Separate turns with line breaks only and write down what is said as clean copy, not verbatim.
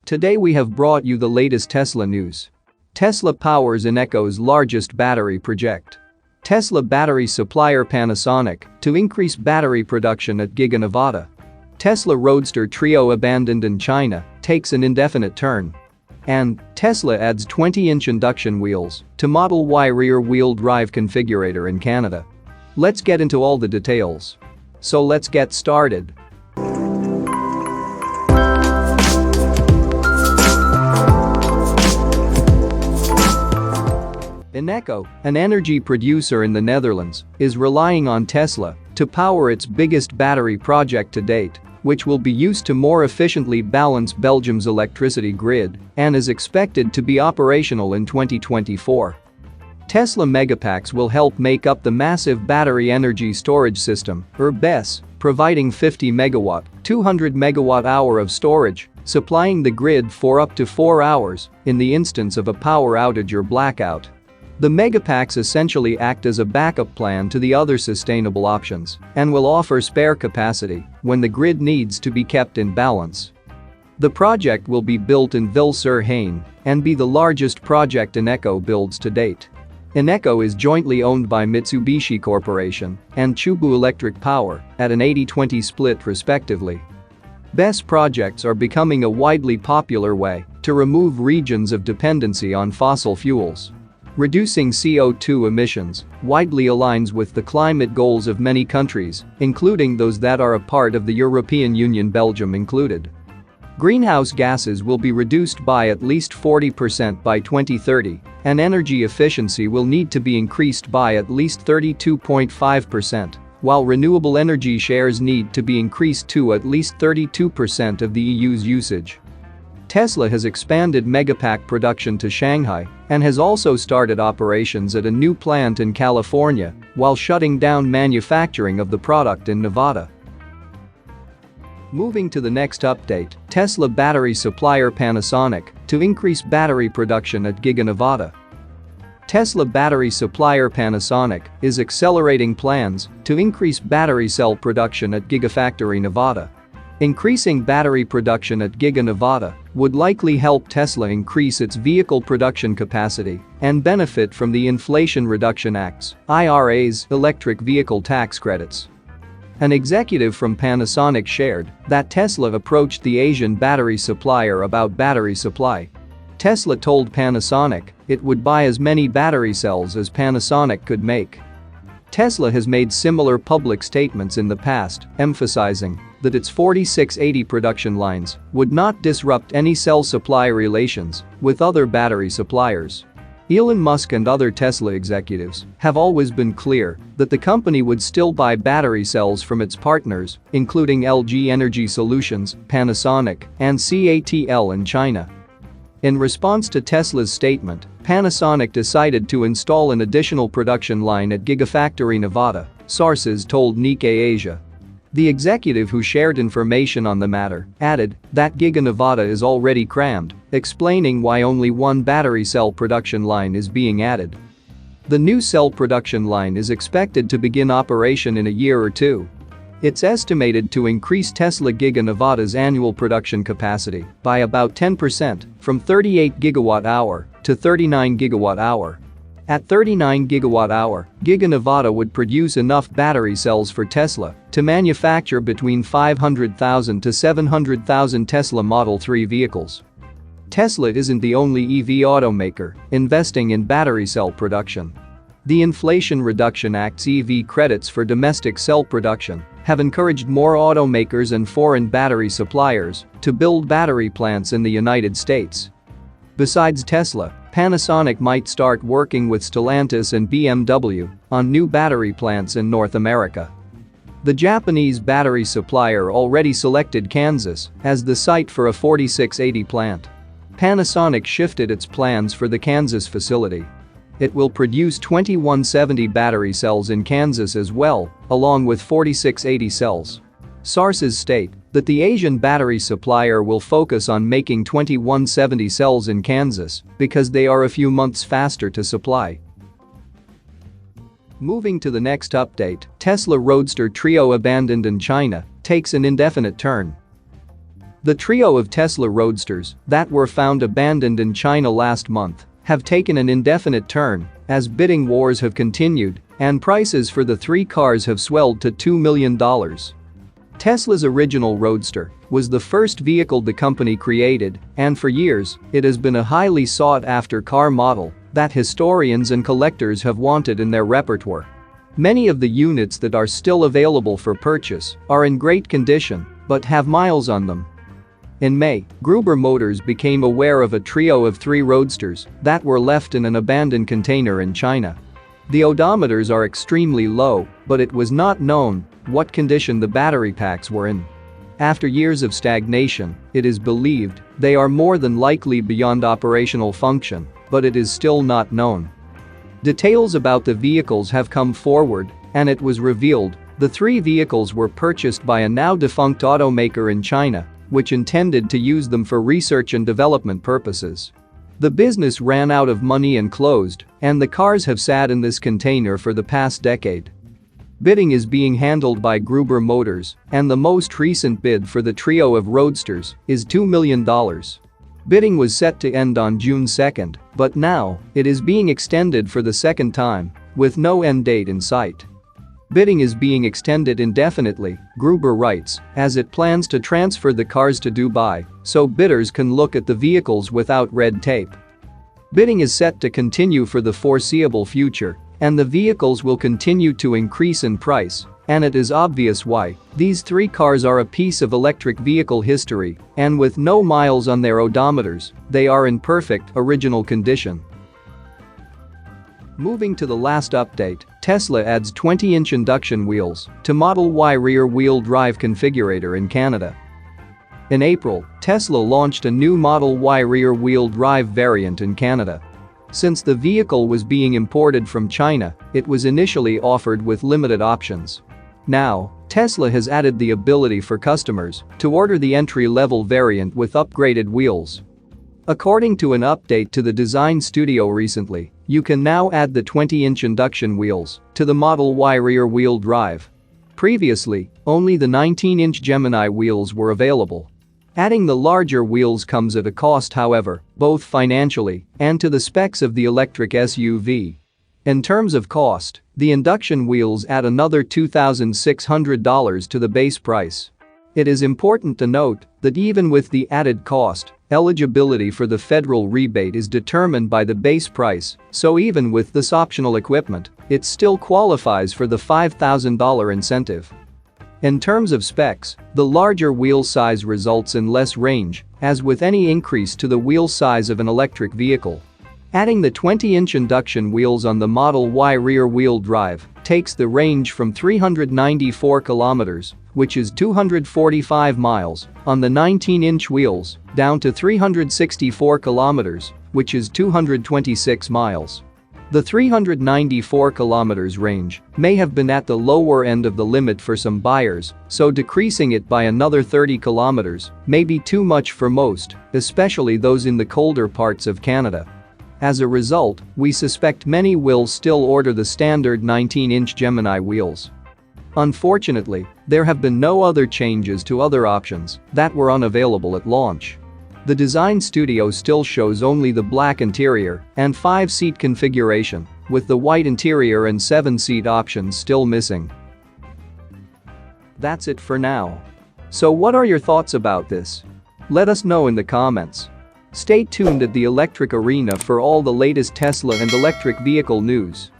Today we have brought you the latest Tesla news. Tesla powers Eneco's largest battery project. Tesla battery supplier Panasonic to increase battery production at Giga Nevada. Tesla Roadster Trio abandoned in China takes an indefinite turn. And Tesla adds 20-inch induction wheels to Model Y rear-wheel drive configurator in Canada. Let's get into all the details. So let's get started. Eneco, an energy producer in the Netherlands, is relying on Tesla to power its biggest battery project to date, which will be used to more efficiently balance Belgium's electricity grid and is expected to be operational in 2024. Tesla Megapacks will help make up the massive battery energy storage system, or BESS, providing 50 megawatt, 200 megawatt-hour of storage, supplying the grid for up to 4 hours in the instance of a power outage or blackout. The Megapacks essentially act as a backup plan to the other sustainable options and will offer spare capacity when the grid needs to be kept in balance. The project will be built in Ville-sur-Seine and be the largest project Eneco builds to date. Eneco is jointly owned by Mitsubishi Corporation and Chubu Electric Power at an 80-20 split respectively. BESS projects are becoming a widely popular way to remove regions of dependency on fossil fuels. Reducing CO2 emissions widely aligns with the climate goals of many countries, including those that are a part of the European Union, Belgium included. Greenhouse gases will be reduced by at least 40% by 2030, and energy efficiency will need to be increased by at least 32.5%, while renewable energy shares need to be increased to at least 32% of the EU's usage. Tesla has expanded Megapack production to Shanghai and has also started operations at a new plant in California while shutting down manufacturing of the product in Nevada. Moving to the next update, Tesla battery supplier Panasonic to increase battery production at Giga Nevada. Tesla battery supplier Panasonic is accelerating plans to increase battery cell production at Gigafactory Nevada. Increasing battery production at Giga Nevada would likely help Tesla increase its vehicle production capacity and benefit from the Inflation Reduction Act's (IRA's) electric vehicle tax credits. An executive from Panasonic shared that Tesla approached the Asian battery supplier about battery supply. Tesla told Panasonic it would buy as many battery cells as Panasonic could make. Tesla has made similar public statements in the past, emphasizing that its 4680 production lines would not disrupt any cell supply relations with other battery suppliers. Elon Musk and other Tesla executives have always been clear that the company would still buy battery cells from its partners, including LG Energy Solutions, Panasonic, and CATL in China. In response to Tesla's statement, Panasonic decided to install an additional production line at Gigafactory Nevada, sources told Nikkei Asia. The executive who shared information on the matter added that Giga Nevada is already crammed, explaining why only one battery cell production line is being added. The new cell production line is expected to begin operation in a year or two. It's estimated to increase Tesla Giga Nevada's annual production capacity by about 10% from 38 gigawatt-hour to 39 gigawatt-hour. At 39 gigawatt-hour, Giga Nevada would produce enough battery cells for Tesla to manufacture between 500,000 to 700,000 Tesla Model 3 vehicles. Tesla isn't the only EV automaker investing in battery cell production. The Inflation Reduction Act's EV credits for domestic cell production have encouraged more automakers and foreign battery suppliers to build battery plants in the United States. Besides Tesla, Panasonic might start working with Stellantis and BMW on new battery plants in North America. The Japanese battery supplier already selected Kansas as the site for a 4680 plant. Panasonic shifted its plans for the Kansas facility. It will produce 2170 battery cells in Kansas as well, along with 4680 cells. Sources state that the Asian battery supplier will focus on making 2170 cells in Kansas because they are a few months faster to supply. Moving to the next update, Tesla Roadster Trio abandoned in China takes an indefinite turn. The trio of Tesla Roadsters that were found abandoned in China last month have taken an indefinite turn as bidding wars have continued and prices for the three cars have swelled to $2 million. Tesla's original Roadster was the first vehicle the company created, and for years, it has been a highly sought-after car model that historians and collectors have wanted in their repertoire. Many of the units that are still available for purchase are in great condition but have miles on them. In May, Gruber Motors became aware of a trio of 3 Roadsters that were left in an abandoned container in China. The odometers are extremely low, but it was not known what condition the battery packs were in. After years of stagnation, it is believed they are more than likely beyond operational function, but it is still not known. Details about the vehicles have come forward, and it was revealed the 3 vehicles were purchased by a now-defunct automaker in China, which intended to use them for research and development purposes. The business ran out of money and closed, and the cars have sat in this container for the past decade. Bidding is being handled by Gruber Motors, and the most recent bid for the trio of Roadsters is $2 million. Bidding was set to end on June 2, but now it is being extended for the second time, with no end date in sight. Bidding is being extended indefinitely, Gruber writes, as it plans to transfer the cars to Dubai so bidders can look at the vehicles without red tape. Bidding is set to continue for the foreseeable future, and the vehicles will continue to increase in price, and it is obvious why. These 3 cars are a piece of electric vehicle history, and with no miles on their odometers, they are in perfect, original condition. Moving to the last update, Tesla adds 20-inch induction wheels to Model Y rear-wheel drive configurator in Canada. In April, Tesla launched a new Model Y rear-wheel drive variant in Canada. Since the vehicle was being imported from China, it was initially offered with limited options. Now, Tesla has added the ability for customers to order the entry-level variant with upgraded wheels. According to an update to the design studio recently, you can now add the 20-inch induction wheels to the Model Y rear-wheel drive. Previously, only the 19-inch Gemini wheels were available. Adding the larger wheels comes at a cost, however, both financially and to the specs of the electric SUV. In terms of cost, the induction wheels add another $2,600 to the base price. It is important to note that even with the added cost, eligibility for the federal rebate is determined by the base price, so even with this optional equipment, it still qualifies for the $5,000 incentive. In terms of specs, the larger wheel size results in less range, as with any increase to the wheel size of an electric vehicle. Adding the 20-inch induction wheels on the Model Y rear-wheel drive takes the range from 394 kilometers, which is 245 miles, on the 19-inch wheels, down to 364 kilometers, which is 226 miles. The 394 kilometers range may have been at the lower end of the limit for some buyers, so decreasing it by another 30 kilometers may be too much for most, especially those in the colder parts of Canada. As a result, we suspect many will still order the standard 19-inch Gemini wheels. Unfortunately, there have been no other changes to other options that were unavailable at launch. The design studio still shows only the black interior and 5-seat configuration, with the white interior and 7-seat options still missing. That's it for now. So what are your thoughts about this? Let us know in the comments. Stay tuned at the Electric Arena for all the latest Tesla and electric vehicle news.